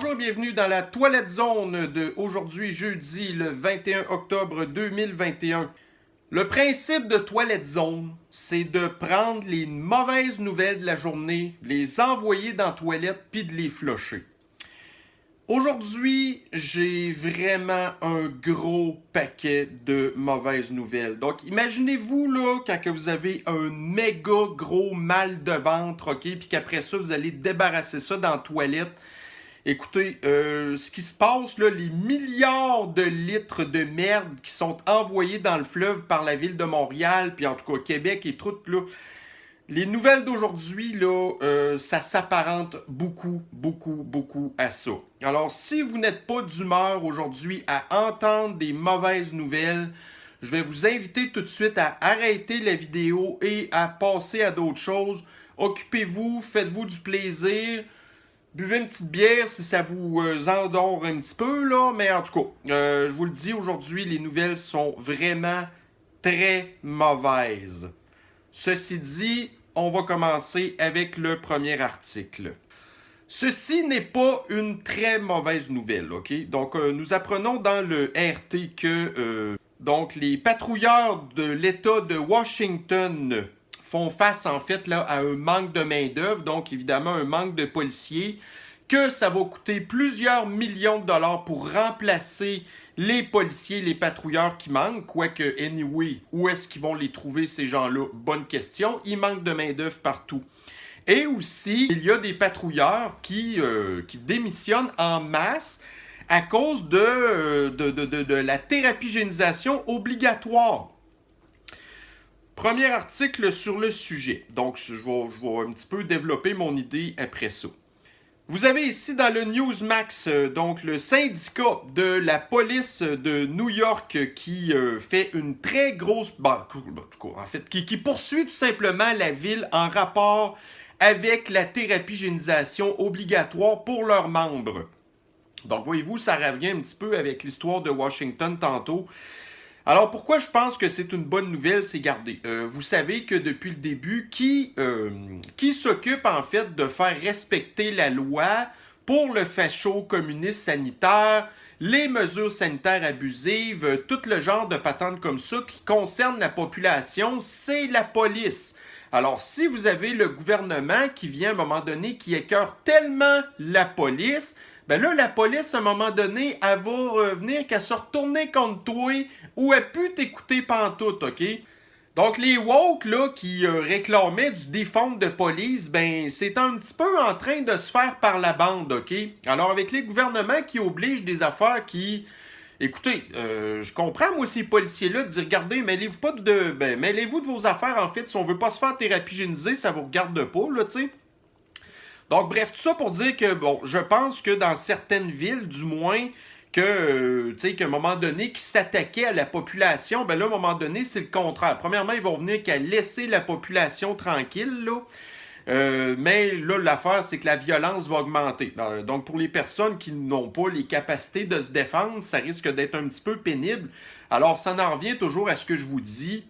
Bonjour et bienvenue dans la Toilette Zone de aujourd'hui jeudi le 21 octobre 2021. Le principe de Toilette Zone, c'est de prendre les mauvaises nouvelles de la journée, les envoyer dans la toilette puis de les flusher. Aujourd'hui, j'ai vraiment un gros paquet de mauvaises nouvelles. Donc, imaginez-vous là, quand que vous avez un méga gros mal de ventre, ok, puis qu'après ça, vous allez débarrasser ça dans la toilette. Écoutez, ce qui se passe, là, les milliards de litres de merde qui sont envoyés dans le fleuve par la ville de Montréal, puis en tout cas Québec et tout, là, les nouvelles d'aujourd'hui, là, ça s'apparente beaucoup à ça. Alors, si vous n'êtes pas d'humeur aujourd'hui à entendre des mauvaises nouvelles, je vais vous inviter tout de suite à arrêter la vidéo et à passer à d'autres choses. Occupez-vous, faites-vous du plaisir. Buvez une petite bière si ça vous endort un petit peu, là. Mais en tout cas, je vous le dis, aujourd'hui, les nouvelles sont vraiment très mauvaises. Ceci dit, on va commencer avec le premier article. Ceci n'est pas une très mauvaise nouvelle, ok? Donc, nous apprenons dans le RT que donc les patrouilleurs de l'État de Washington font face en fait là, à un manque de main-d'œuvre, donc évidemment un manque de policiers, que ça va coûter plusieurs millions de dollars pour remplacer les policiers, les patrouilleurs qui manquent, quoique, anyway, où est-ce qu'ils vont les trouver ces gens-là? Bonne question, il manque de main-d'œuvre partout. Et aussi, il y a des patrouilleurs qui démissionnent en masse à cause de la thérapie-génisation obligatoire. Premier article sur le sujet. Donc, je vais un petit peu développer mon idée après ça. Vous avez ici dans le Newsmax, donc le syndicat de la police de New York qui fait une très grosse... en fait, qui poursuit tout simplement la ville en rapport avec la thérapie-génisation obligatoire pour leurs membres. Donc, voyez-vous, ça revient un petit peu avec l'histoire de Washington tantôt. Alors, pourquoi je pense que c'est une bonne nouvelle, c'est garder. Vous savez que depuis le début, qui s'occupe en fait de faire respecter la loi pour le facho-communiste sanitaire, les mesures sanitaires abusives, tout le genre de patentes comme ça qui concernent la population, c'est la police. Alors, si vous avez le gouvernement qui vient à un moment donné, qui écœure tellement la police, ben là, la police, à un moment donné, elle va revenir qu'elle se retourner contre toi ou elle peut t'écouter pantoute, OK? Donc, les woke, là, qui réclamaient du défund de police, ben, c'est un petit peu en train de se faire par la bande, OK? Alors, avec les gouvernements qui obligent des affaires qui... Écoutez, je comprends, moi, ces policiers-là, de dire, regardez, mêlez-vous de vos affaires, en fait. Si on veut pas se faire thérapie génisée, ça vous regarde pas, là, tu sais. Donc, bref, tout ça pour dire que, bon, je pense que dans certaines villes, du moins, que, tu sais, qu'à un moment donné, qui s'attaquaient à la population, ben là, à un moment donné, c'est le contraire. Premièrement, ils vont venir qu'à laisser la population tranquille, là. Mais là, l'affaire, c'est que la violence va augmenter. Donc, pour les personnes qui n'ont pas les capacités de se défendre, ça risque d'être un petit peu pénible. Alors, ça en revient toujours à ce que je vous dis.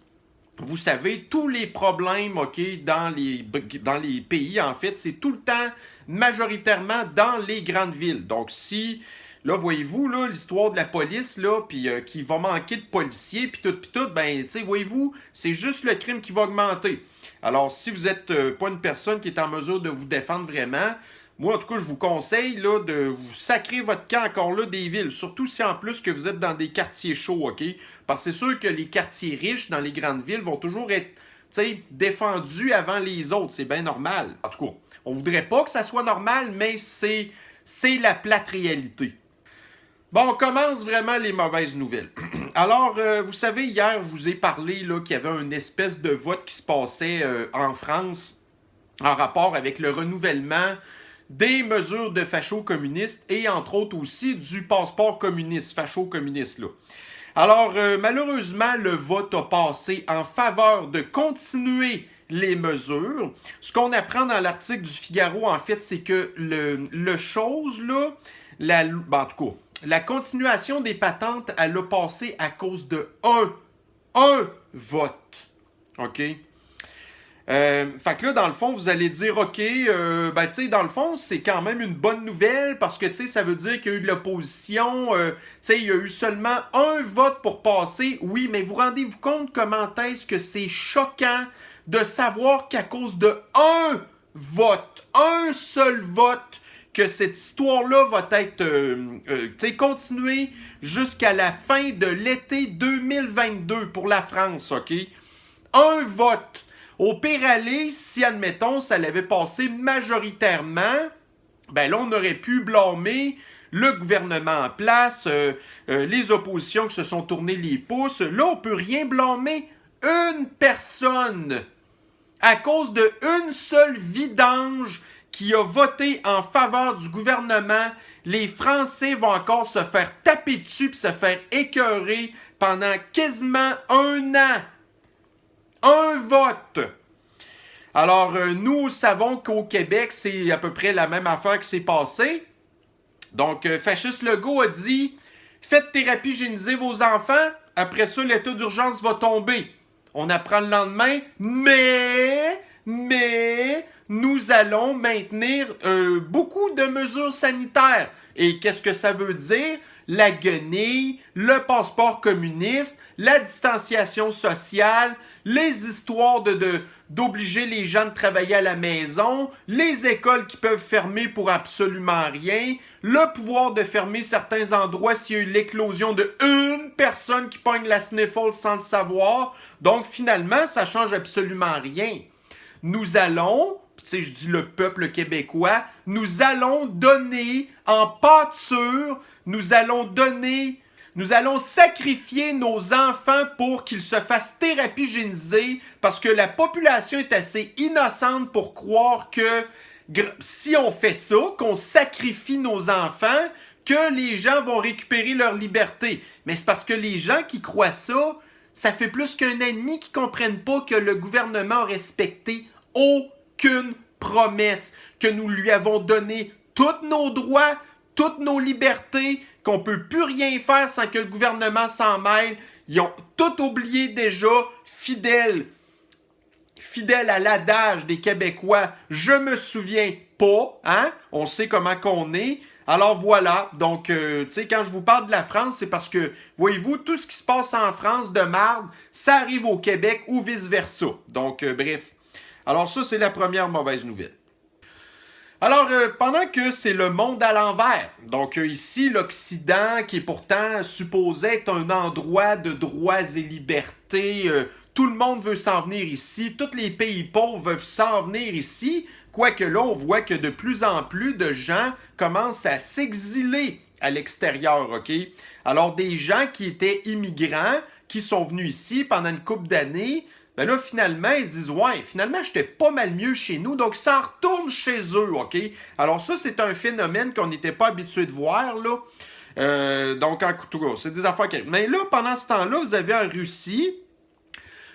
Vous savez, tous les problèmes, OK, dans les pays, en fait, c'est tout le temps majoritairement dans les grandes villes. Donc, si, là, voyez-vous, là, l'histoire de la police, là, puis qu'il va manquer de policiers, puis tout, ben, tu sais, voyez-vous, c'est juste le crime qui va augmenter. Alors, si vous n'êtes pas une personne qui est en mesure de vous défendre vraiment, moi, en tout cas, je vous conseille là, de vous sacrer votre camp encore là des villes. Surtout si en plus que vous êtes dans des quartiers chauds, OK? Parce que c'est sûr que les quartiers riches dans les grandes villes vont toujours être défendus avant les autres. C'est bien normal. En tout cas, on voudrait pas que ça soit normal, mais c'est la plate réalité. Bon, on commence vraiment les mauvaises nouvelles. Alors, vous savez, hier, je vous ai parlé là, qu'il y avait une espèce de vote qui se passait en France en rapport avec le renouvellement des mesures de facho-communistes et entre autres aussi du passeport communiste, facho-communiste là. Alors, malheureusement, le vote a passé en faveur de continuer les mesures. Ce qu'on apprend dans l'article du Figaro, en fait, c'est que le chose, là, en tout cas, la continuation des patentes, elle a passé à cause de un vote. OK? Fait que là, dans le fond, vous allez dire, OK, ben, tu sais, dans le fond, c'est quand même une bonne nouvelle parce que, tu sais, ça veut dire qu'il y a eu de l'opposition. Tu sais, il y a eu seulement un vote pour passer. Oui, mais vous rendez-vous compte comment est-ce que c'est choquant de savoir qu'à cause de un vote, un seul vote, que cette histoire-là va être continuée jusqu'à la fin de l'été 2022 pour la France, OK? Un vote. Au pire aller, si, admettons, ça l'avait passé majoritairement, ben là, on aurait pu blâmer le gouvernement en place, les oppositions qui se sont tournées les pouces. Là, on peut rien blâmer une personne à cause de une seule vidange qui a voté en faveur du gouvernement. Les Français vont encore se faire taper dessus et se faire écœurer pendant quasiment un an. Un vote! Alors, nous savons qu'au Québec, c'est à peu près la même affaire qui s'est passée. Donc, Fasciste Legault a dit « Faites thérapie génisée vos enfants, après ça, l'état d'urgence va tomber. » On apprend le lendemain, mais, nous allons maintenir beaucoup de mesures sanitaires. Et qu'est-ce que ça veut dire? La guenille, le passeport communiste, la distanciation sociale, les histoires d'obliger les gens de travailler à la maison, les écoles qui peuvent fermer pour absolument rien, le pouvoir de fermer certains endroits s'il y a eu l'éclosion de une personne qui pogne la sniffle sans le savoir. Donc finalement, ça change absolument rien. Nous allons, tu sais, je dis le peuple québécois, nous allons donner en pâture, nous allons sacrifier nos enfants pour qu'ils se fassent thérapie génisée parce que la population est assez innocente pour croire que si on fait ça, qu'on sacrifie nos enfants, que les gens vont récupérer leur liberté. Mais c'est parce que les gens qui croient ça, ça fait plus qu'un an et demi qu'ils ne comprennent pas que le gouvernement a respecté aucune promesse, que nous lui avons donné tous nos droits, toutes nos libertés, qu'on ne peut plus rien faire sans que le gouvernement s'en mêle. Ils ont tout oublié déjà, fidèles à l'adage des Québécois, je me souviens pas, hein? On sait comment qu'on est. Alors voilà, donc, tu sais, quand je vous parle de la France, c'est parce que, voyez-vous, tout ce qui se passe en France de marde, ça arrive au Québec ou vice-versa. Donc, bref. Alors ça, c'est la première mauvaise nouvelle. Alors, pendant que c'est le monde à l'envers, donc ici, l'Occident, qui est pourtant supposé être un endroit de droits et libertés, tout le monde veut s'en venir ici, tous les pays pauvres veulent s'en venir ici, quoique là, on voit que de plus en plus de gens commencent à s'exiler à l'extérieur, OK? Alors, des gens qui étaient immigrants, qui sont venus ici pendant une couple d'années, ben là, finalement, ils se disent « Ouais, finalement, j'étais pas mal mieux chez nous. » Donc, ça en retourne chez eux, OK? Alors ça, c'est un phénomène qu'on n'était pas habitué de voir, là. Donc, en tout cas, c'est des affaires qui... Mais là, pendant ce temps-là, vous avez en Russie,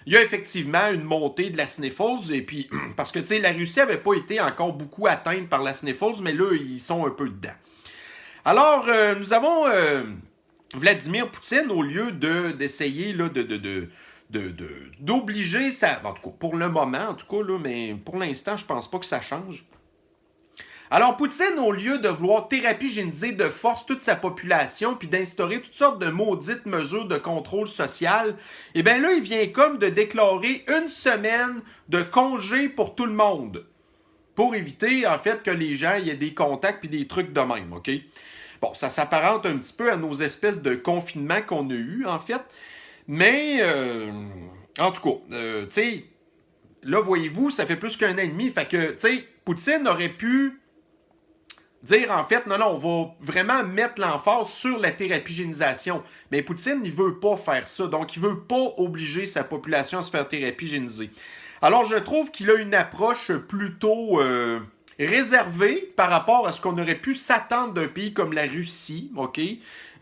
il y a effectivement une montée de la sniffles, et puis, parce que, tu sais, la Russie n'avait pas été encore beaucoup atteinte par la sniffles, mais là, ils sont un peu dedans. Alors, nous avons Vladimir Poutine, au lieu d'essayer, là, d'obliger ça, en tout cas pour le moment en tout cas là, mais pour l'instant je pense pas que ça change. Alors Poutine, au lieu de vouloir thérapie génisée de force toute sa population puis d'instaurer toutes sortes de maudites mesures de contrôle social, eh bien là il vient comme de déclarer une semaine de congé pour tout le monde pour éviter en fait que les gens aient des contacts puis des trucs de même, OK? Bon, ça s'apparente un petit peu à nos espèces de confinements qu'on a eu en fait. Mais, en tout cas, tu sais, là, voyez-vous, ça fait plus qu'un an et demi. Fait que, tu sais, Poutine aurait pu dire, en fait, non, on va vraiment mettre l'emphase sur la thérapie génisation. Mais Poutine, il veut pas faire ça. Donc, il veut pas obliger sa population à se faire thérapie génisée. Alors, je trouve qu'il a une approche plutôt réservée par rapport à ce qu'on aurait pu s'attendre d'un pays comme la Russie, OK?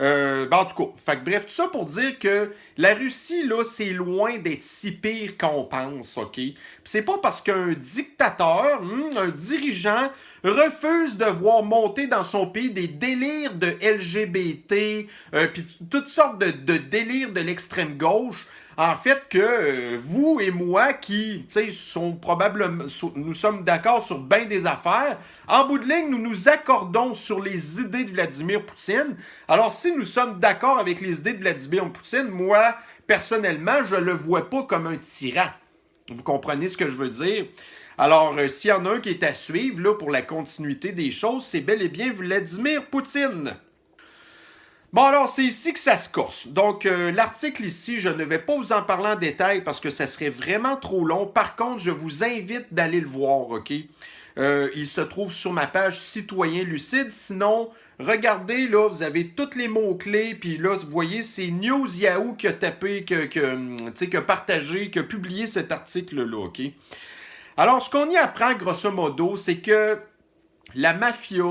En tout cas, fait que, bref, tout ça pour dire que la Russie, là, c'est loin d'être si pire qu'on pense, OK? Puis c'est pas parce qu'un dictateur, un dirigeant, refuse de voir monter dans son pays des délires de LGBT, puis toutes sortes de délires de l'extrême gauche, en fait, que vous et moi, qui, tu sais, nous sommes d'accord sur bien des affaires, en bout de ligne, nous nous accordons sur les idées de Vladimir Poutine. Alors, si nous sommes d'accord avec les idées de Vladimir Poutine, moi, personnellement, je le vois pas comme un tyran. Vous comprenez ce que je veux dire? Alors, s'il y en a un qui est à suivre là, pour la continuité des choses, c'est bel et bien Vladimir Poutine. Bon, alors, c'est ici que ça se corse. Donc, l'article ici, je ne vais pas vous en parler en détail parce que ça serait vraiment trop long. Par contre, je vous invite d'aller le voir, OK? Il se trouve sur ma page Citoyen Lucide. Sinon, regardez, là, vous avez tous les mots-clés. Puis là, vous voyez, c'est News Yahoo qui a tapé, qui a partagé, qui a publié cet article-là, OK? Alors, ce qu'on y apprend, grosso modo, c'est que la mafia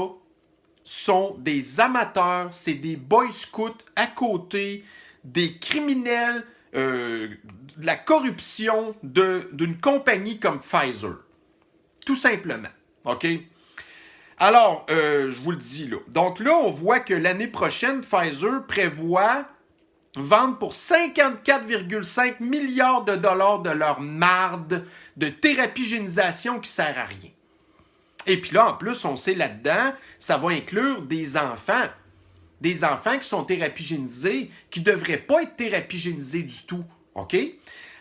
sont des amateurs, c'est des boy scouts à côté, des criminels, de la corruption d'une compagnie comme Pfizer. Tout simplement. OK? Alors, je vous le dis là. Donc là, on voit que l'année prochaine, Pfizer prévoit vendre pour 54,5 milliards de dollars de leur marde de thérapie génisation qui sert à rien. Et puis là, en plus, on sait là-dedans, ça va inclure des enfants. Des enfants qui sont thérapigénisés, qui ne devraient pas être thérapigénisés du tout. OK?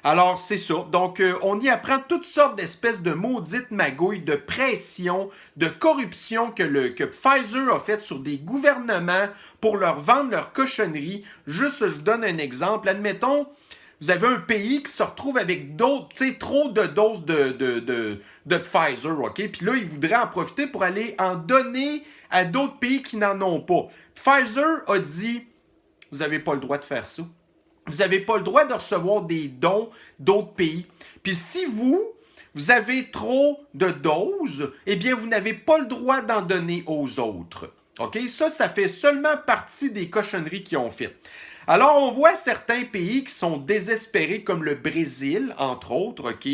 Alors, c'est ça. Donc, on y apprend toutes sortes d'espèces de maudites magouilles, de pression, de corruption que Pfizer a fait sur des gouvernements pour leur vendre leur cochonnerie. Juste, je vous donne un exemple. Admettons, vous avez un pays qui se retrouve avec d'autres, tu sais, trop de doses de Pfizer, OK? Puis là, ils voudraient en profiter pour aller en donner à d'autres pays qui n'en ont pas. Pfizer a dit, vous n'avez pas le droit de faire ça. Vous n'avez pas le droit de recevoir des dons d'autres pays. Puis si vous avez trop de doses, eh bien, vous n'avez pas le droit d'en donner aux autres. OK? Ça fait seulement partie des cochonneries qu'ils ont faites. Alors, on voit certains pays qui sont désespérés, comme le Brésil, entre autres, OK?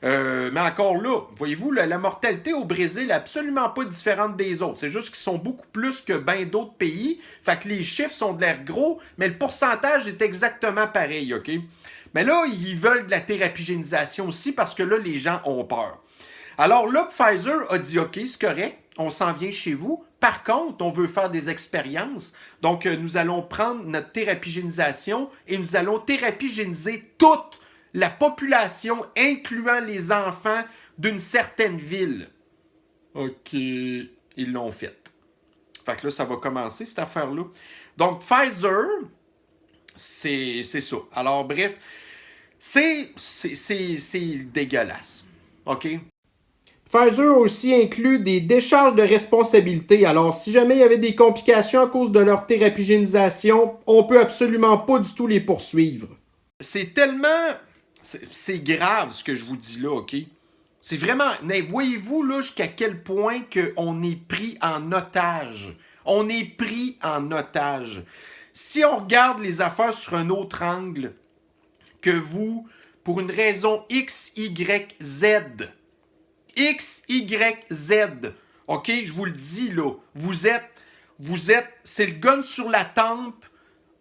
Mais encore là, voyez-vous, la mortalité au Brésil est absolument pas différente des autres. C'est juste qu'ils sont beaucoup plus que bien d'autres pays. Fait que les chiffres sont de l'air gros, mais le pourcentage est exactement pareil, OK? Mais là, ils veulent de la thérapigénisation aussi parce que là, les gens ont peur. Alors là, Pfizer a dit, OK, c'est correct, on s'en vient chez vous. Par contre, on veut faire des expériences. Donc, nous allons prendre notre thérapigénisation et nous allons thérapigéniser toute la population, incluant les enfants d'une certaine ville. OK, ils l'ont fait. Fait que là, ça va commencer, cette affaire-là. Donc, Pfizer, c'est ça. Alors, bref, c'est dégueulasse. OK? Pfizer aussi inclut des décharges de responsabilité. Alors, si jamais il y avait des complications à cause de leur thérapigénisation, on peut absolument pas du tout les poursuivre. C'est tellement... C'est grave ce que je vous dis là, OK? C'est vraiment... Mais voyez-vous là jusqu'à quel point qu'on est pris en otage. On est pris en otage. Si on regarde les affaires sur un autre angle, que vous, pour une raison X, Y, Z... X, Y, Z. OK? Je vous le dis, là. Vous êtes... C'est le gun sur la tempe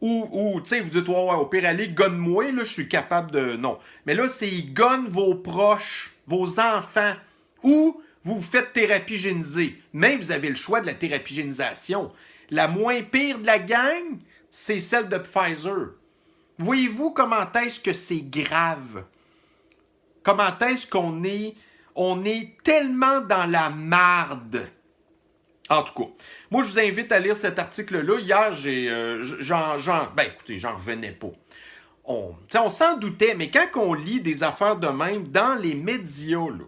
ou tu sais, vous dites, ouais, au pire, allez, gonne-moi, là, je suis capable de... Non. Mais là, c'est gonne vos proches, vos enfants, ou vous vous faites thérapigéniser. Mais vous avez le choix de la thérapigénisation. La moins pire de la gang, c'est celle de Pfizer. Voyez-vous comment est-ce que c'est grave? Comment est-ce qu'on est... On est tellement dans la marde. En tout cas, moi, je vous invite à lire cet article-là. Hier, écoutez, j'en revenais pas. On s'en doutait, mais quand on lit des affaires de même dans les médias, là,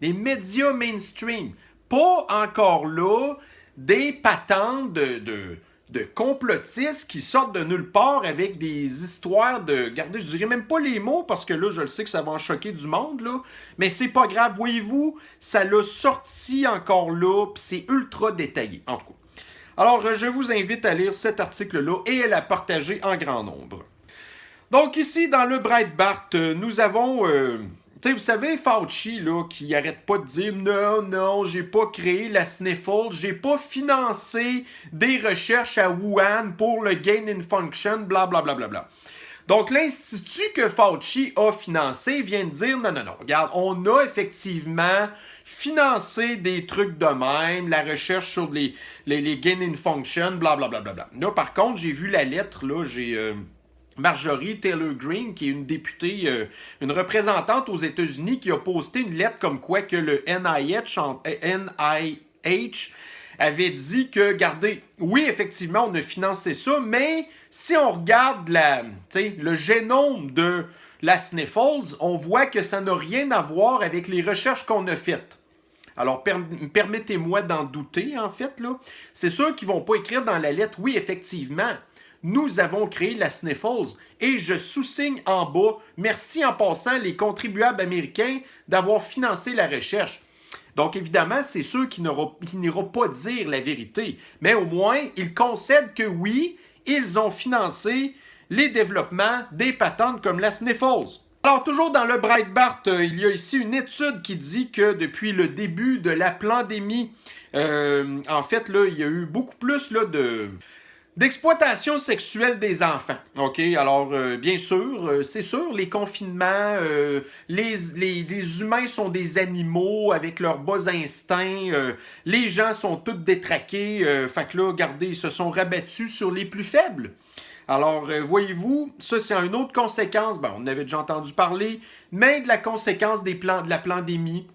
les médias mainstream, pas encore là des patentes de complotistes qui sortent de nulle part avec des histoires de... Regardez, je dirais même pas les mots parce que là, je le sais que ça va en choquer du monde, là. Mais c'est pas grave. Voyez-vous, ça l'a sorti encore là, puis c'est ultra détaillé, en tout cas. Alors, je vous invite à lire cet article-là et à la partager en grand nombre. Donc ici, dans le Breitbart, nous avons... tu sais, vous savez, Fauci, là, qui arrête pas de dire « Non, j'ai pas créé la Sniffle, j'ai pas financé des recherches à Wuhan pour le gain in function, blablabla. » Donc, l'institut que Fauci a financé vient de dire, non, non, non, regarde, on a effectivement financé des trucs de même, la recherche sur les gain in function, blablabla. Bla, bla, bla. Là, par contre, j'ai vu la lettre, là, j'ai Marjorie Taylor Greene, qui est une députée, une représentante aux États-Unis, qui a posté une lettre comme quoi que le NIH avait dit que, regardez, oui, effectivement, on a financé ça, mais si on regarde le génome de la Sniffles, on voit que ça n'a rien à voir avec les recherches qu'on a faites. Alors, permettez-moi d'en douter, en fait, là. C'est sûr qu'ils ne vont pas écrire dans la lettre, oui, effectivement, nous avons créé la Sniffles, et je sous-signe en bas, merci en passant les contribuables américains d'avoir financé la recherche. Donc, évidemment, c'est sûr qu'il n'ira pas dire la vérité. Mais au moins, ils concèdent que oui, ils ont financé les développements des patentes comme la Sniffles. Alors, toujours dans le Breitbart, il y a ici une étude qui dit que depuis le début de la pandémie, en fait, là, il y a eu beaucoup plus là, d'exploitation sexuelle des enfants. OK? Alors, bien sûr, c'est sûr, les confinements, les humains sont des animaux avec leurs bas instincts. Les gens sont tous détraqués. Fait que là, regardez, ils se sont rabattus sur les plus faibles. Alors, voyez-vous, ça, c'est une autre conséquence. Bon, on avait déjà entendu parler, mais de la conséquence de la pandémie.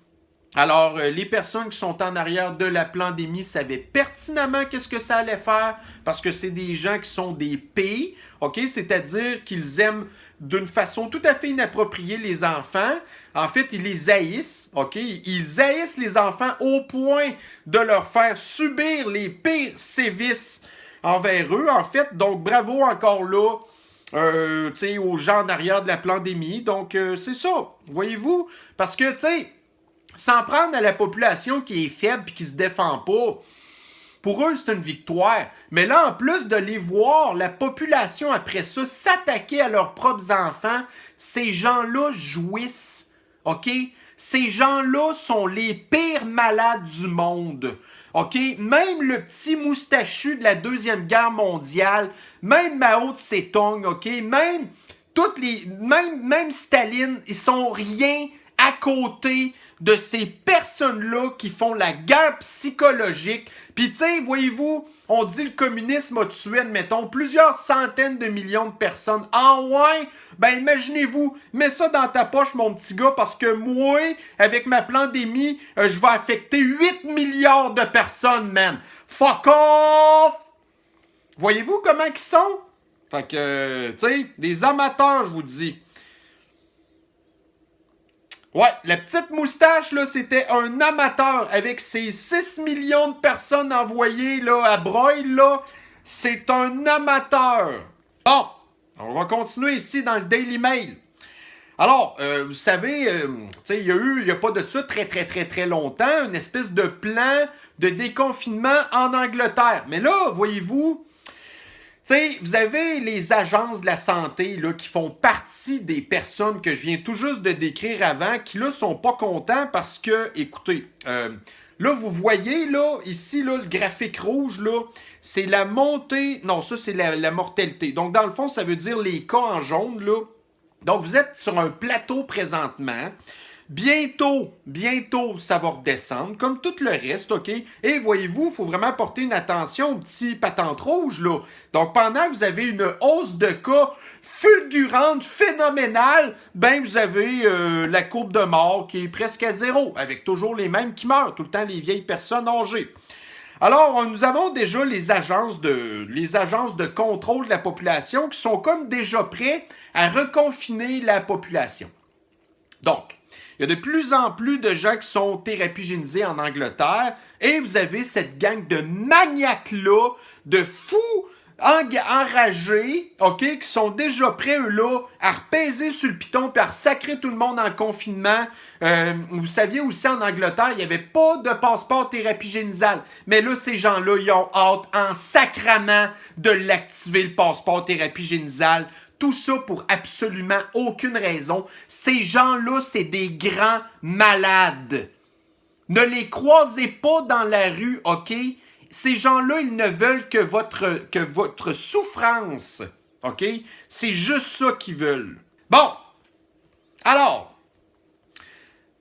Alors, les personnes qui sont en arrière de la pandémie savaient pertinemment qu'est-ce que ça allait faire parce que c'est des gens qui sont des P, OK? C'est-à-dire qu'ils aiment d'une façon tout à fait inappropriée les enfants. En fait, ils les haïssent, OK? Ils haïssent les enfants au point de leur faire subir les pires sévices envers eux, en fait. Donc, bravo encore là. Aux gens en arrière de la pandémie. Donc, c'est ça, voyez-vous? Parce que, tu sais, s'en prendre à la population qui est faible et qui se défend pas, pour eux, c'est une victoire. Mais là, en plus de les voir, la population, après ça, s'attaquer à leurs propres enfants, ces gens-là jouissent. OK? Ces gens-là sont les pires malades du monde. OK? Même le petit moustachu de la Deuxième Guerre mondiale, même Mao Tse-tung, OK? Même Staline, ils sont rien à côté de ces personnes-là qui font la guerre psychologique. Puis, tu sais, voyez-vous, on dit le communisme a tué, admettons, plusieurs centaines de millions de personnes. Ah ouais? Ben, imaginez-vous, mets ça dans ta poche, mon petit gars, parce que moi, avec ma pandémie, je vais affecter 8 milliards de personnes, man. Fuck off! Voyez-vous comment ils sont? Fait que, tu sais, des amateurs, je vous dis. Ouais, la petite moustache, là, c'était un amateur avec ses 6 millions de personnes envoyées, là, à broil, là. C'est un amateur. Bon, on va continuer ici dans le Daily Mail. Alors, vous savez, tu sais, il y a pas de ça très longtemps, une espèce de plan de déconfinement en Angleterre. Mais là, voyez-vous, tu sais, vous avez les agences de la santé là, qui font partie des personnes que je viens tout juste de décrire avant, qui là sont pas contents parce que, écoutez, là vous voyez là, ici là, le graphique rouge là, c'est la montée, non ça c'est la mortalité. Donc dans le fond ça veut dire les cas en jaune là. Donc vous êtes sur un plateau présentement. Bientôt, ça va redescendre, comme tout le reste, OK? Et voyez-vous, il faut vraiment porter une attention aux petits patentes rouges, là. Donc, pendant que vous avez une hausse de cas fulgurante, phénoménale, ben, vous avez la courbe de mort qui est presque à zéro, avec toujours les mêmes qui meurent, tout le temps les vieilles personnes âgées. Alors, nous avons déjà les agences de contrôle de la population qui sont comme déjà prêts à reconfiner la population. Donc, il y a de plus en plus de gens qui sont thérapigénisés en Angleterre et vous avez cette gang de maniaques-là, de fous enragés, OK, qui sont déjà prêts, eux là, à repaiser sur le piton et à sacrer tout le monde en confinement. Vous saviez aussi en Angleterre, il n'y avait pas de passeport thérapigénisal. Mais là, ces gens-là, ils ont hâte en sacrament de l'activer, le passeport thérapigénisal. Tout ça pour absolument aucune raison. Ces gens-là, c'est des grands malades. Ne les croisez pas dans la rue, OK? Ces gens-là, ils ne veulent que votre souffrance. OK? C'est juste ça qu'ils veulent. Bon, alors,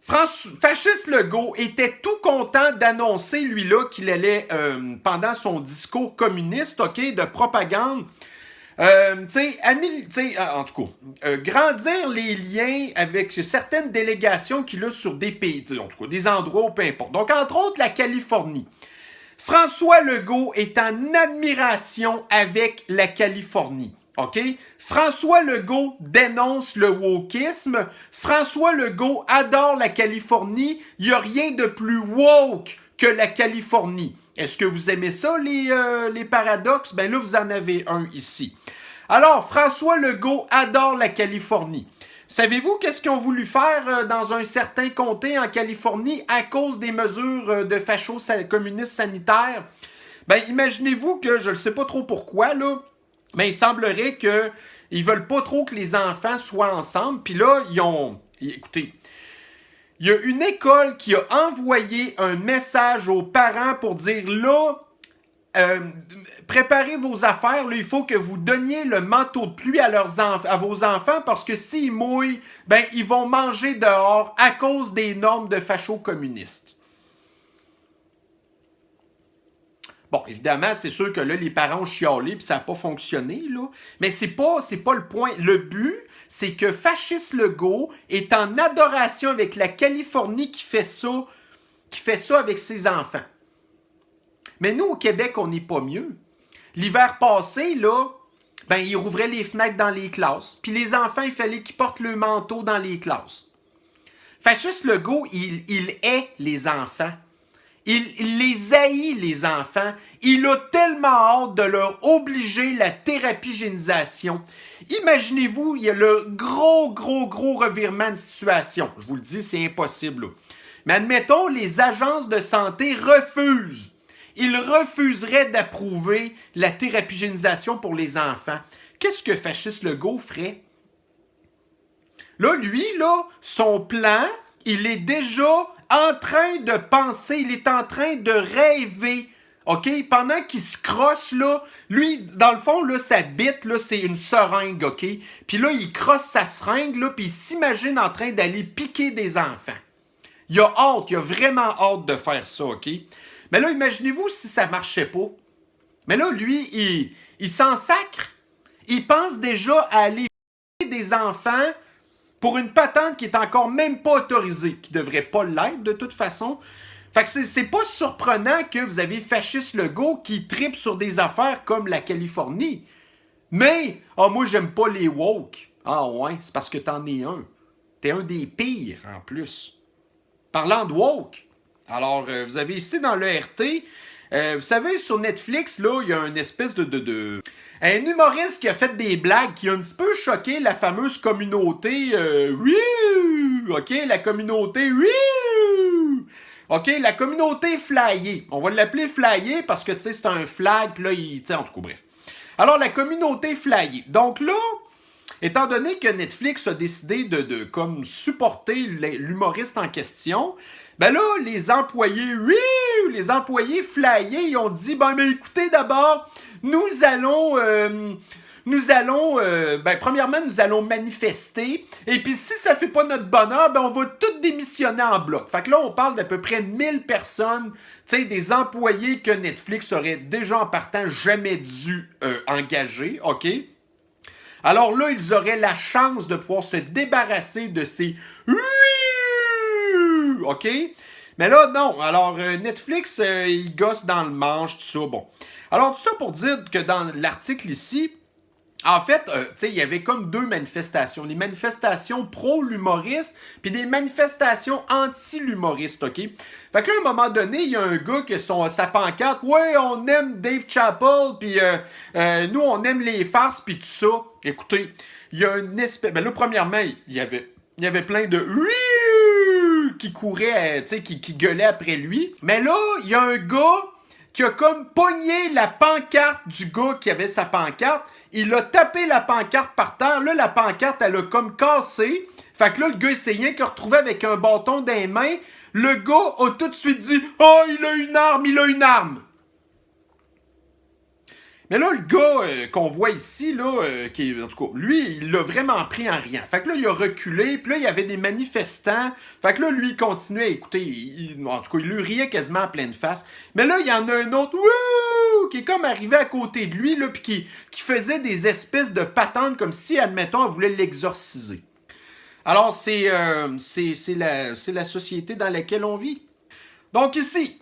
Fasciste Legault était tout content d'annoncer, lui-là, qu'il allait, pendant son discours communiste, OK, de propagande, en tout cas, grandir les liens avec certaines délégations qu'il a sur des pays, en tout cas, des endroits ou peu importe. Donc, entre autres, la Californie. François Legault est en admiration avec la Californie. OK? François Legault dénonce le wokisme. François Legault adore la Californie. Il n'y a rien de plus woke que la Californie. Est-ce que vous aimez ça, les paradoxes? Ben là, vous en avez un ici. Alors, François Legault adore la Californie. Savez-vous qu'est-ce qu'ils ont voulu faire dans un certain comté en Californie à cause des mesures de facho-communistes sanitaires? Ben, imaginez-vous que, je ne sais pas trop pourquoi, là, mais il semblerait qu'ils ne veulent pas trop que les enfants soient ensemble. Puis là, écoutez, il y a une école qui a envoyé un message aux parents pour dire, là, préparez vos affaires, là, il faut que vous donniez le manteau de pluie à vos enfants parce que s'ils mouillent, ben, ils vont manger dehors à cause des normes de facho-communistes. Bon, évidemment, c'est sûr que là, les parents ont chialé puis ça n'a pas fonctionné, là. Mais c'est pas le point. Le but, c'est que Fasciste Legault est en adoration avec la Californie qui fait ça avec ses enfants. Mais nous, au Québec, on n'est pas mieux. L'hiver passé, là, ben, ils rouvraient les fenêtres dans les classes. Puis les enfants, il fallait qu'ils portent le manteau dans les classes. Fasciste Legault, il hait les enfants. Il les haït, les enfants. Il a tellement hâte de leur obliger la thérapie-génisation. Imaginez-vous, il y a le gros revirement de situation. Je vous le dis, c'est impossible, là. Mais admettons, les agences de santé refusent. Ils refuseraient d'approuver la thérapie-génisation pour les enfants. Qu'est-ce que Fasciste Legault ferait? Là, lui, là, son plan, il est déjà en train de penser, il est en train de rêver. OK? Pendant qu'il se crosse, là, lui, dans le fond, là, sa bite, là, c'est une seringue, OK? Puis là, il crosse sa seringue, là, puis il s'imagine en train d'aller piquer des enfants. Il a hâte, il a vraiment hâte de faire ça, OK? Mais là, imaginez-vous si ça marchait pas. Mais là, lui, il s'en sacre. Il pense déjà à aller piquer des enfants pour une patente qui est encore même pas autorisée, qui devrait pas l'être de toute façon. Fait que c'est pas surprenant que vous avez Fasciste Legault qui tripe sur des affaires comme la Californie. Mais, moi j'aime pas les woke. Ah ouais, c'est parce que t'en es un. T'es un des pires en plus. Parlant de woke, alors vous avez ici dans l'ERT, vous savez sur Netflix, là, il y a une espèce un humoriste qui a fait des blagues qui a un petit peu choqué la fameuse communauté. OK, la communauté. OK, la communauté flyée. On va l'appeler flyée parce que, tu sais, c'est un flag, puis là, tu sais, en tout cas, bref. Alors, la communauté flyée. Donc là, étant donné que Netflix a décidé de comme supporter l'humoriste en question, ben là, les employés flyés, ils ont dit, ben écoutez, d'abord, premièrement, nous allons manifester. Et puis, si ça fait pas notre bonheur, ben, on va tout démissionner en bloc. Fait que là, on parle d'à peu près 1000 personnes, tu sais, des employés que Netflix aurait déjà en partant jamais dû engager, OK? Alors là, ils auraient la chance de pouvoir se débarrasser de ces OK? Mais là, non. Alors, Netflix, il gosse dans le manche, tout ça. Bon. Alors, tout ça pour dire que dans l'article ici, en fait, tu sais, il y avait comme deux manifestations. Les manifestations pro-l'humoriste, puis des manifestations anti-l'humoriste, OK? Fait que là, à un moment donné, il y a un gars qui a sa pancarte. « Ouais, on aime Dave Chappelle, puis nous, on aime les farces, puis tout ça. » Écoutez, il y a une espèce... Ben là, premièrement, il y avait plein de... qui couraient, tu sais, qui gueulaient après lui. Mais là, il y a un gars qui a comme pogné la pancarte du gars qui avait sa pancarte. Il a tapé la pancarte par terre. Là, la pancarte, elle a comme cassé. Fait que là, le gars, il s'est rien que retrouvé avec un bâton dans les mains. Le gars a tout de suite dit « Oh, il a une arme, il a une arme! » Mais là, le gars qu'on voit ici, là, en tout cas, lui, il l'a vraiment pris en rien. Fait que là, il a reculé, puis là, il y avait des manifestants. Fait que là, lui, il continuait à écouter. En tout cas, il lui riait quasiment en pleine face. Mais là, il y en a un autre, wouh, qui est comme arrivé à côté de lui, là, puis qui faisait des espèces de patentes comme si, admettons, elle voulait l'exorciser. Alors, c'est la société dans laquelle on vit. Donc ici,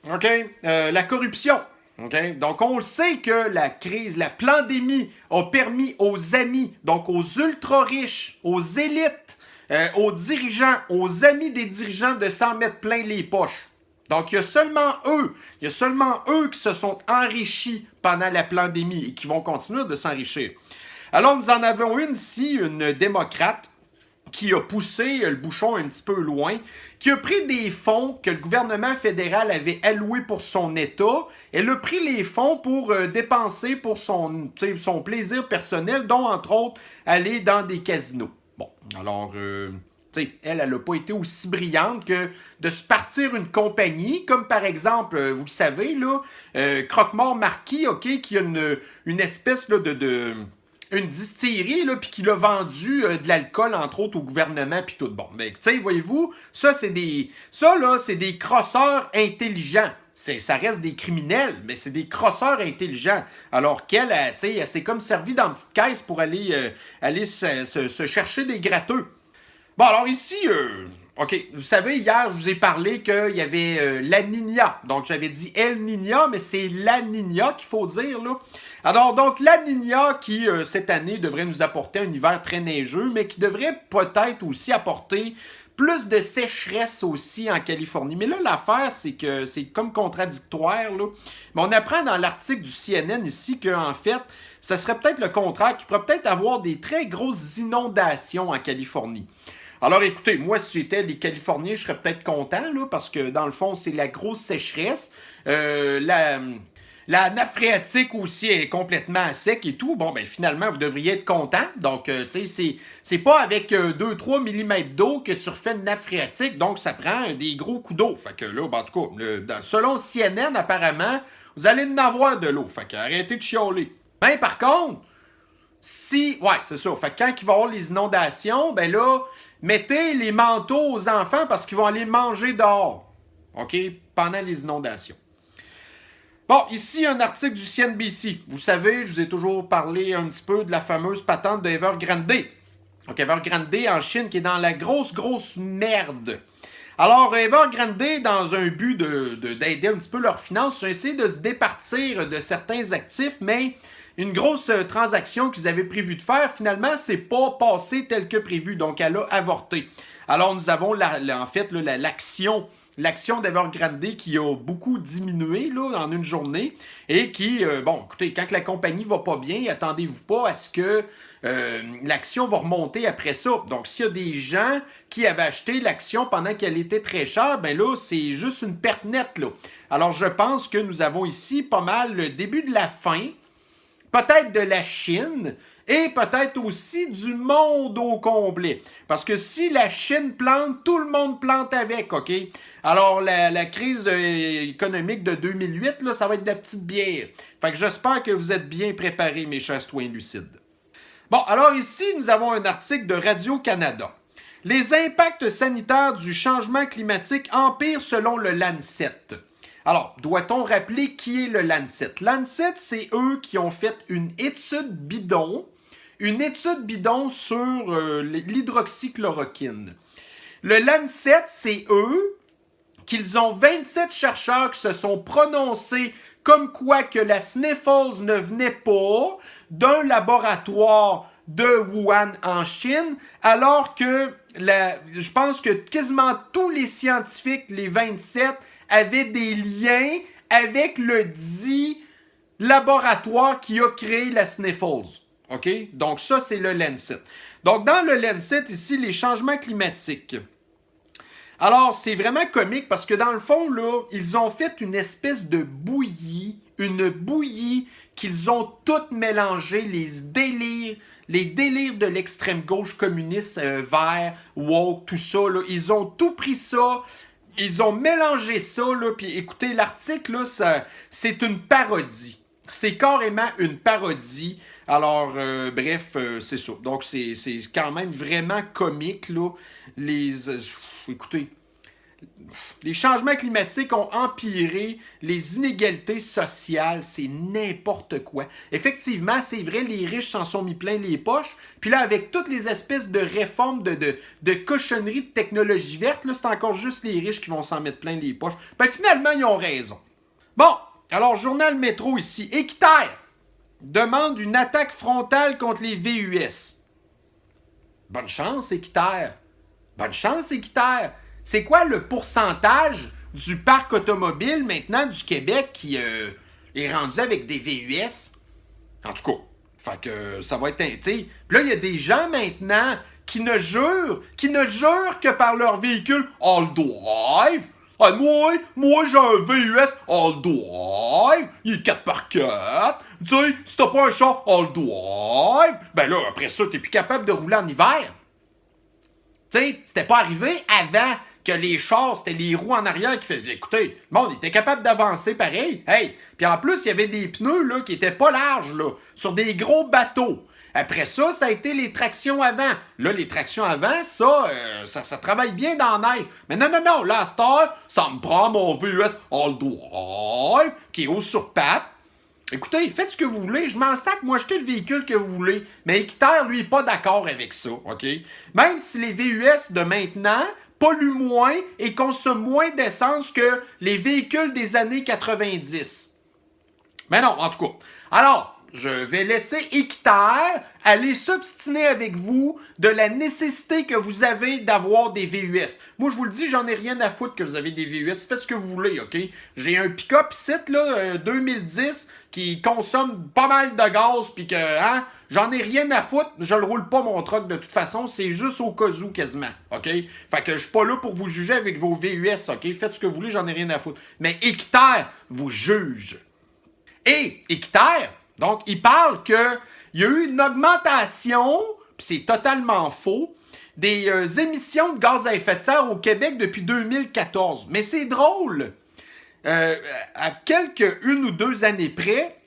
OK, la corruption. Okay? Donc, on le sait que la crise, la pandémie a permis aux amis, donc aux ultra-riches, aux élites, aux dirigeants, aux amis des dirigeants de s'en mettre plein les poches. Donc, il y a seulement eux qui se sont enrichis pendant la pandémie et qui vont continuer de s'enrichir. Alors, nous en avons une ici, une démocrate, qui a poussé le bouchon un petit peu loin, qui a pris des fonds que le gouvernement fédéral avait alloués pour son État. Elle a pris les fonds pour dépenser pour son plaisir personnel, dont, entre autres, aller dans des casinos. Bon, alors, elle n'a pas été aussi brillante que de se partir une compagnie, comme par exemple, vous le savez, là, Croque-Mort Marquis, OK, qui a une espèce là, une distillerie, là, puis qui l'a vendu de l'alcool, entre autres, au gouvernement, puis tout. Bon, mais, tu sais, voyez-vous, ça, c'est des crosseurs intelligents. Ça reste des criminels, mais c'est des crosseurs intelligents. Alors qu'elle, tu sais, elle s'est comme servi dans une petite caisse pour aller se chercher des gratteux. Bon, alors ici, OK, vous savez, hier, je vous ai parlé qu'il y avait la Niña. Donc, j'avais dit El Niña, mais c'est la Niña qu'il faut dire, là. Alors, donc, la Niña qui, cette année, devrait nous apporter un hiver très neigeux, mais qui devrait peut-être aussi apporter plus de sécheresse aussi en Californie. Mais là, l'affaire, c'est que c'est comme contradictoire, là. Mais on apprend dans l'article du CNN ici qu'en fait, ça serait peut-être le contraire, qu'il pourrait peut-être avoir des très grosses inondations en Californie. Alors écoutez, moi si j'étais les Californiens, je serais peut-être content, là, parce que dans le fond, c'est la grosse sécheresse. La nappe phréatique aussi est complètement à sec et tout. Bon, ben finalement, vous devriez être content. Donc, tu sais, c'est pas avec 2-3 mm d'eau que tu refais une nappe phréatique. Donc, ça prend des gros coups d'eau. Fait que là, ben, en tout cas, selon CNN, apparemment, vous allez en avoir de l'eau. Fait que arrêtez de chialer. Ben, par contre, ouais, c'est ça. Fait que quand il va y avoir les inondations, ben là, mettez les manteaux aux enfants parce qu'ils vont aller manger dehors. OK? Pendant les inondations. Bon, ici, un article du CNBC. Vous savez, je vous ai toujours parlé un petit peu de la fameuse patente de Evergrande. Donc, Evergrande en Chine qui est dans la grosse merde. Alors, Evergrande, dans un but d'aider un petit peu leurs finances, ont essayé de se départir de certains actifs, mais une grosse transaction qu'ils avaient prévu de faire, finalement, c'est pas passé tel que prévu. Donc, elle a avorté. Alors, nous avons l'action d'Evergrande qui a beaucoup diminué là, en une journée et qui, bon, écoutez, quand la compagnie va pas bien, attendez-vous pas à ce que l'action va remonter après ça. Donc, s'il y a des gens qui avaient acheté l'action pendant qu'elle était très chère, ben là, c'est juste une perte nette, là. Alors, je pense que nous avons ici pas mal le début de la fin, peut-être de la Chine, et peut-être aussi du monde au complet. Parce que si la Chine plante, tout le monde plante avec, OK? Alors, la crise économique de 2008, là, ça va être de la petite bière. Fait que j'espère que vous êtes bien préparés, mes chers citoyens lucides. Bon, alors ici, nous avons un article de Radio-Canada. Les impacts sanitaires du changement climatique empirent selon le Lancet. Alors, doit-on rappeler qui est le Lancet? Lancet, c'est eux qui ont fait une étude bidon sur l'hydroxychloroquine. Le Lancet, c'est eux qu'ils ont 27 chercheurs qui se sont prononcés comme quoi que la Sniffles ne venait pas d'un laboratoire de Wuhan en Chine, alors que je pense que quasiment tous les scientifiques, les 27, avaient des liens avec le dit laboratoire qui a créé la Sniffles. OK? Donc ça, c'est le Lancet. Donc dans le Lancet, ici, les changements climatiques. Alors, c'est vraiment comique parce que dans le fond, là, ils ont fait une espèce de bouillie, qu'ils ont toutes mélangé, les délires de l'extrême gauche communiste, vert, woke, tout ça, là, ils ont tout pris ça, ils ont mélangé ça, là, puis écoutez, l'article, là, c'est une parodie. C'est carrément une parodie. Alors, bref, c'est ça. Donc, c'est quand même vraiment comique, là. Écoutez, les changements climatiques ont empiré les inégalités sociales, c'est n'importe quoi. Effectivement, c'est vrai, les riches s'en sont mis plein les poches. Puis là, avec toutes les espèces de réformes, de cochonneries de technologie verte, là, c'est encore juste les riches qui vont s'en mettre plein les poches. Ben finalement, ils ont raison. Bon, alors, Journal Métro ici. Équiterre demande une attaque frontale contre les VUS. Bonne chance, Équiterre. Bonne chance, Équiterre. C'est quoi le pourcentage du parc automobile maintenant du Québec qui est rendu avec des VUS? En tout cas, fait que ça va être un... Puis là, il y a des gens maintenant qui ne jurent que par leur véhicule all drive. Ah, moi j'ai un VUS all drive, il est 4x4. Tu sais, si t'as pas un char all drive, ben là, après ça, t'es plus capable de rouler en hiver. Tu sais, c'était pas arrivé avant que les chars, c'était les roues en arrière qui faisaient. Écoutez, le monde était capable d'avancer pareil. Hey, puis en plus, il y avait des pneus là, qui étaient pas larges, là, sur des gros bateaux. Après ça, ça a été les tractions avant. Là, les tractions avant, ça travaille bien dans la neige. Mais non, là, à cette heure, ça me prend mon VUS all drive, qui est haut sur pattes. Écoutez, faites ce que vous voulez, je m'en sac, moi, achetez le véhicule que vous voulez. Mais Équiterre, lui, est pas d'accord avec ça, OK? Même si les VUS de maintenant polluent moins et consomment moins d'essence que les véhicules des années 90. Mais non, en tout cas. Alors, je vais laisser Équiterre aller s'obstiner avec vous de la nécessité que vous avez d'avoir des VUS. Moi, je vous le dis, j'en ai rien à foutre que vous avez des VUS. Faites ce que vous voulez, OK? J'ai un pick-up ici, là, 2010, qui consomme pas mal de gaz, puis que, j'en ai rien à foutre. Je le roule pas, mon truck, de toute façon. C'est juste au cas où, quasiment, OK? Fait que je suis pas là pour vous juger avec vos VUS, OK? Faites ce que vous voulez, j'en ai rien à foutre. Mais Équiterre vous juge. Et Équiterre, donc, il parle qu'il y a eu une augmentation, puis c'est totalement faux, des émissions de gaz à effet de serre au Québec depuis 2014. Mais c'est drôle. À une ou deux années près,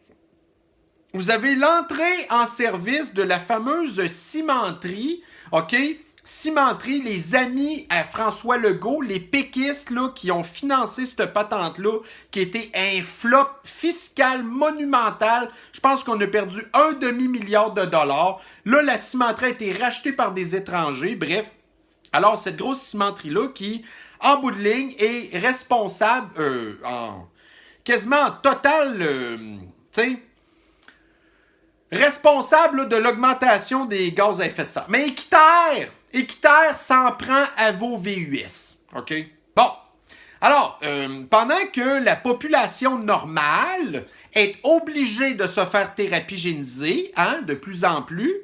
vous avez l'entrée en service de la fameuse cimenterie, OK? Cimenterie, les amis à François Legault, les péquistes là, qui ont financé cette patente-là, qui était un flop fiscal monumental. Je pense qu'on a perdu un demi-milliard de dollars. Là, la cimenterie a été rachetée par des étrangers. Bref, alors cette grosse cimenterie-là qui, en bout de ligne, est responsable, quasiment en total, tu sais, responsable là, de l'augmentation des gaz à effet de serre. Mais Équiterre s'en prend à vos VUS. OK? Bon. Alors, pendant que la population normale est obligée de se faire thérapie génisée, de plus en plus,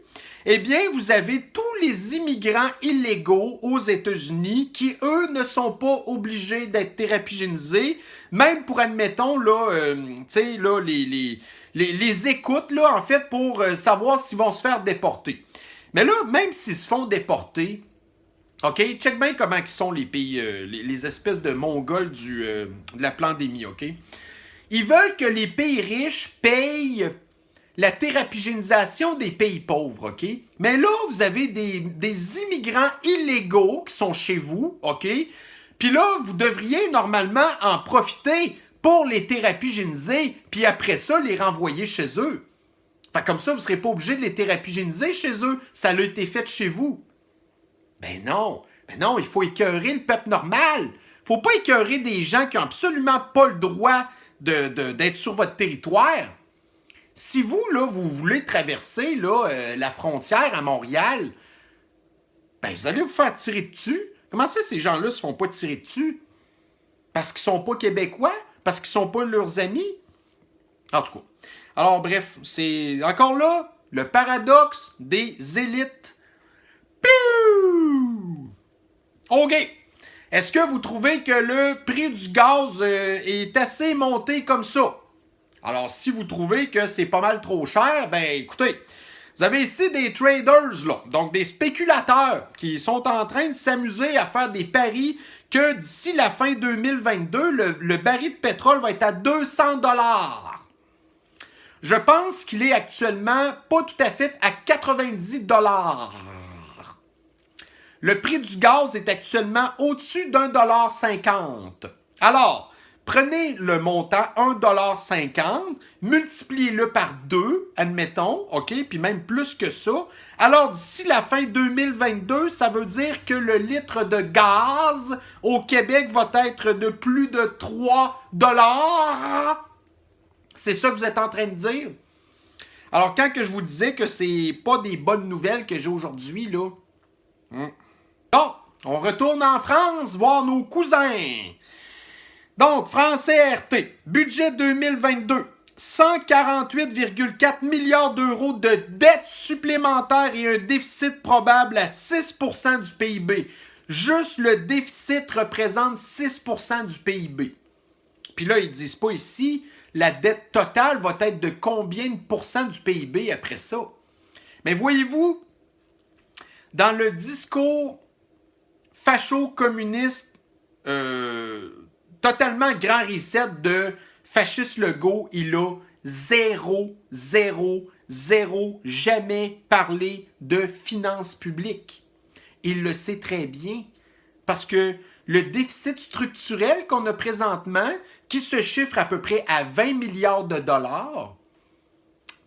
eh bien, vous avez tous les immigrants illégaux aux États-Unis qui, eux, ne sont pas obligés d'être thérapie génisés, même pour, admettons, là, tu sais, là, les écoutes, là, en fait, pour savoir s'ils vont se faire déporter. Mais là, même s'ils se font déporter, OK, check bien comment ils sont les pays, les espèces de Mongols de la pandémie, OK? Ils veulent que les pays riches payent la thérapigénisation des pays pauvres, OK? Mais là, vous avez des immigrants illégaux qui sont chez vous, OK? Puis là, vous devriez normalement en profiter pour les thérapigéniser, puis après ça, les renvoyer chez eux. Fait comme ça, vous ne serez pas obligé de les thérapigéniser chez eux. Ça a été fait chez vous. Ben non, il faut écœurer le peuple normal. Faut pas écœurer des gens qui n'ont absolument pas le droit d'être sur votre territoire. Si vous, là, vous voulez traverser là, la frontière à Montréal, ben vous allez vous faire tirer dessus. Comment ça, ces gens-là se font pas tirer dessus? Parce qu'ils sont pas Québécois? Parce qu'ils sont pas leurs amis? En tout cas. Alors, bref, c'est encore là le paradoxe des élites. Piou! OK. Est-ce que vous trouvez que le prix du gaz est assez monté comme ça? Alors, si vous trouvez que c'est pas mal trop cher, ben écoutez, vous avez ici des traders, là, donc des spéculateurs qui sont en train de s'amuser à faire des paris que d'ici la fin 2022, le baril de pétrole va être à 200 $. Je pense qu'il est actuellement pas tout à fait à 90 $. Le prix du gaz est actuellement au-dessus d'1,50 $. Alors, prenez le montant 1,50 $, multipliez-le par 2, admettons, OK, puis même plus que ça. Alors, d'ici la fin 2022, ça veut dire que le litre de gaz au Québec va être de plus de 3 $. C'est ça que vous êtes en train de dire? Alors, quand que je vous disais que c'est pas des bonnes nouvelles que j'ai aujourd'hui, là... Bon, on retourne en France voir nos cousins. Donc, France CRT, budget 2022, 148,4 milliards d'euros de dettes supplémentaires et un déficit probable à 6% du PIB. Juste le déficit représente 6% du PIB. Puis là, ils disent pas ici, la dette totale va être de combien de pourcents du PIB après ça? Mais voyez-vous, dans le discours facho-communiste totalement grand reset de fasciste Legault, il a jamais parlé de finances publiques. Il le sait très bien parce que le déficit structurel qu'on a présentement, qui se chiffre à peu près à 20 milliards de dollars,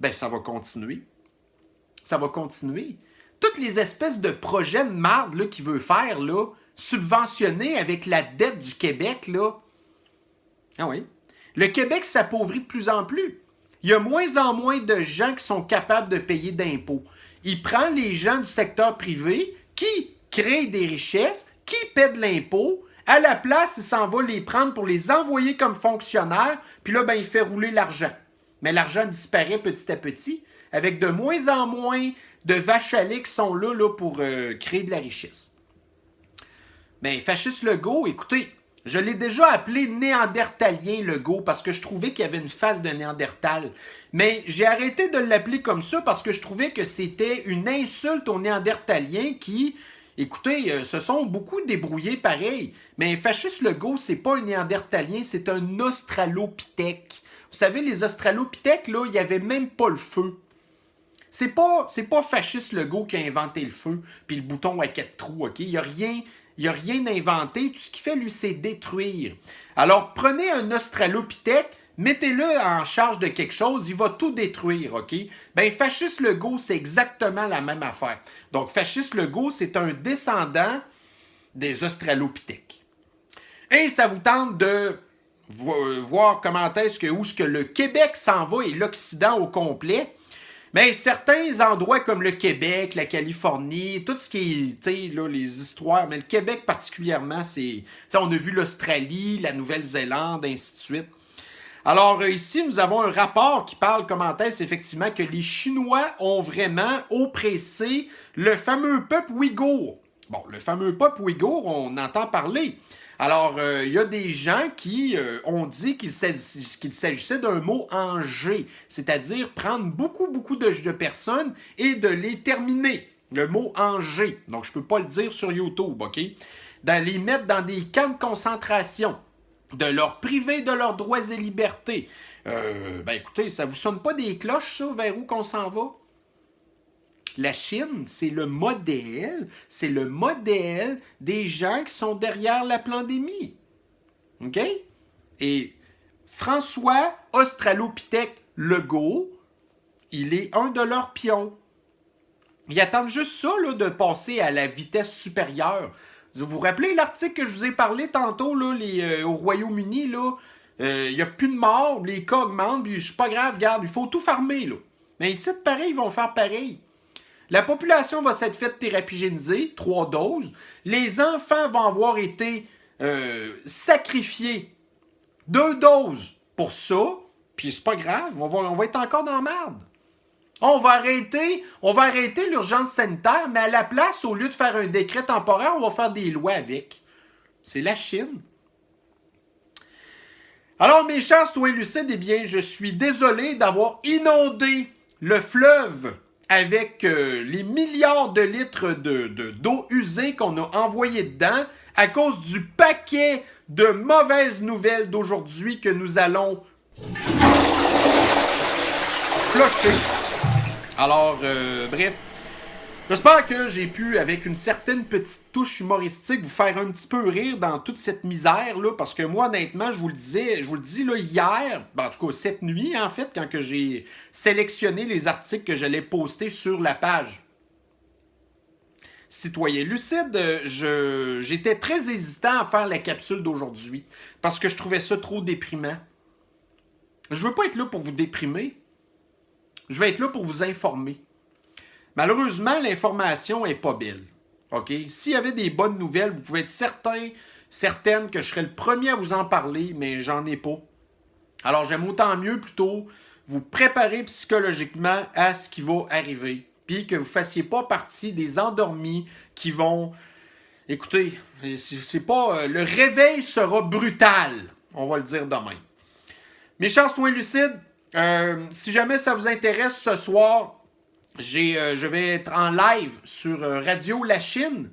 ben ça va continuer. Ça va continuer. Toutes les espèces de projets de marde qu'il veut faire, là, subventionnés avec la dette du Québec, là. Ah oui. Le Québec s'appauvrit de plus en plus. Il y a moins en moins de gens qui sont capables de payer d'impôts. Il prend les gens du secteur privé qui créent des richesses, qui paient de l'impôt. À la place, il s'en va les prendre pour les envoyer comme fonctionnaires. Puis là, ben, il fait rouler l'argent. Mais l'argent disparaît petit à petit, avec de moins en moins de vaches à lait qui sont là pour créer de la richesse. Ben, fasciste Legault, écoutez, je l'ai déjà appelé néandertalien Legault parce que je trouvais qu'il y avait une face de néandertal. Mais j'ai arrêté de l'appeler comme ça parce que je trouvais que c'était une insulte aux néandertaliens qui, écoutez, se sont beaucoup débrouillés pareil. Mais fasciste Legault, c'est pas un néandertalien, c'est un australopithèque. Vous savez, les australopithèques, là, il n'y avait même pas le feu. C'est pas fasciste Legault qui a inventé le feu puis le bouton à 4 trous, OK? Il n'y a rien inventé. Tout ce qu'il fait, lui, c'est détruire. Alors, prenez un australopithèque, mettez-le en charge de quelque chose, il va tout détruire, OK? Ben, fasciste Legault, c'est exactement la même affaire. Donc, fasciste Legault, c'est un descendant des australopithèques. Et ça vous tente de voir comment est-ce que, où est-ce que le Québec s'en va et l'Occident au complet. Mais certains endroits comme le Québec, la Californie, tout ce qui est, tu sais, là, les histoires, mais le Québec particulièrement, c'est, on a vu l'Australie, la Nouvelle-Zélande, ainsi de suite. Alors ici, nous avons un rapport qui parle comment est-ce effectivement que les Chinois ont vraiment oppressé le fameux peuple ouïghour. Bon, le fameux peuple ouïghour, on entend parler. Alors, il y a des gens qui ont dit qu'il s'agissait d'un mot en G, c'est-à-dire prendre beaucoup de personnes et de les terminer. Le mot en G. Donc, je ne peux pas le dire sur YouTube, OK? De les mettre dans des camps de concentration, de leur priver de leurs droits et libertés. Ben écoutez, ça vous sonne pas des cloches, ça, vers où qu'on s'en va? La Chine, c'est le modèle des gens qui sont derrière la pandémie. OK? Et François Australopithèque Legault, il est un de leurs pions. Ils attendent juste ça, là, de passer à la vitesse supérieure. Vous vous rappelez l'article que je vous ai parlé tantôt, là, au Royaume-Uni, là? Il n'y a plus de morts, les cas augmentent, puis c'est pas grave, regarde, il faut tout farmer, là. Mais ici, pareil, ils vont faire pareil. La population va s'être faite thérapigéniser, 3 doses. Les enfants vont avoir été sacrifiés, 2 doses pour ça. Puis c'est pas grave, on va être encore dans la merde. On va arrêter l'urgence sanitaire, mais à la place, au lieu de faire un décret temporaire, on va faire des lois avec. C'est la Chine. Alors, mes chers citoyens lucides, eh bien, je suis désolé d'avoir inondé le fleuve avec les milliards de litres d'eau usée qu'on a envoyé dedans à cause du paquet de mauvaises nouvelles d'aujourd'hui que nous allons clocher. Alors, bref. J'espère que j'ai pu, avec une certaine petite touche humoristique, vous faire un petit peu rire dans toute cette misère-là, parce que moi, honnêtement, je vous le dis là, hier, en tout cas cette nuit, en fait, quand que j'ai sélectionné les articles que j'allais poster sur la page Citoyen Lucide, j'étais très hésitant à faire la capsule d'aujourd'hui, parce que je trouvais ça trop déprimant. Je veux pas être là pour vous déprimer, je vais être là pour vous informer. Malheureusement, l'information n'est pas belle. OK? S'il y avait des bonnes nouvelles, vous pouvez être certaine que je serais le premier à vous en parler, mais j'en ai pas. Alors, j'aime autant mieux plutôt vous préparer psychologiquement à ce qui va arriver. Puis que vous ne fassiez pas partie des endormis qui vont... Écoutez, c'est pas... le réveil sera brutal. On va le dire demain. Mes chers soins lucides, si jamais ça vous intéresse ce soir... je vais être en live sur Radio La Chine.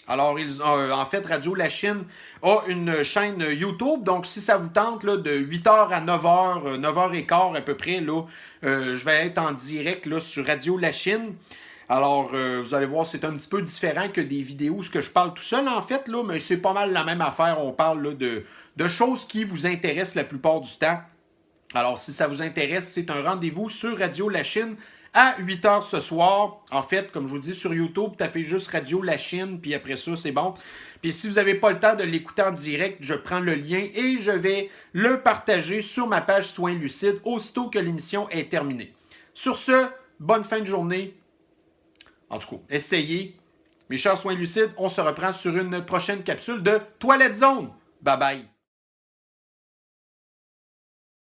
Alors, en fait, Radio La Chine a une chaîne YouTube. Donc, si ça vous tente, là, de 8h à 9h, 9h15 à peu près, là, je vais être en direct là, sur Radio La Chine. Alors, vous allez voir, c'est un petit peu différent que des vidéos, ce que je parle tout seul, en fait, là, mais c'est pas mal la même affaire. On parle là, de choses qui vous intéressent la plupart du temps. Alors, si ça vous intéresse, c'est un rendez-vous sur Radio La Chine à 8h ce soir. En fait, comme je vous dis, sur YouTube, tapez juste Radio La Chine, puis après ça, c'est bon. Puis si vous n'avez pas le temps de l'écouter en direct, je prends le lien et je vais le partager sur ma page Citoyen Lucide aussitôt que l'émission est terminée. Sur ce, bonne fin de journée. En tout cas, essayez. Mes chers Soins Lucides, on se reprend sur une prochaine capsule de Toilette Zone. Bye bye.